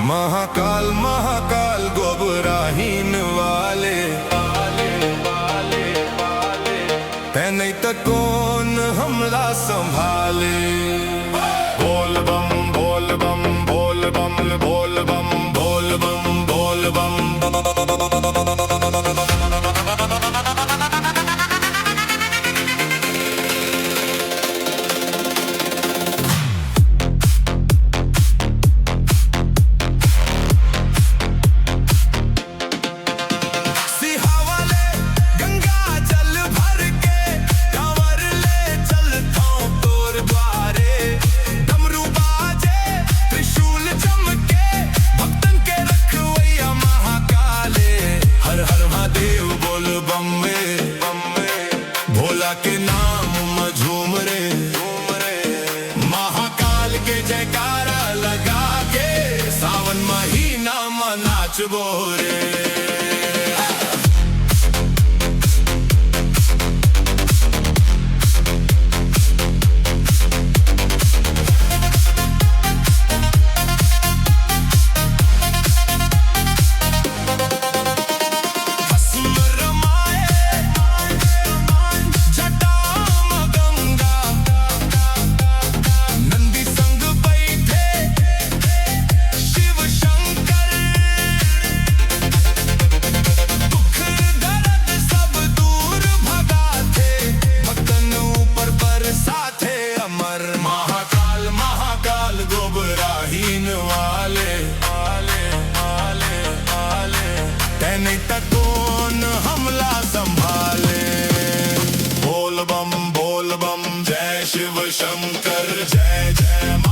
महाकाल महाकाल गोबराहीन वाले नहीं तो कौन हमला संभाले। बोल बम बोल बम बोल बम बोल बम बोल बम बोल बम। भोला के नाम में झूम रे महाकाल के जयकारा लगा के सावन महीना में नाचबो रे। नहीं तो कौन हमला संभाले। बोल बम जय शिव शंकर जय जय।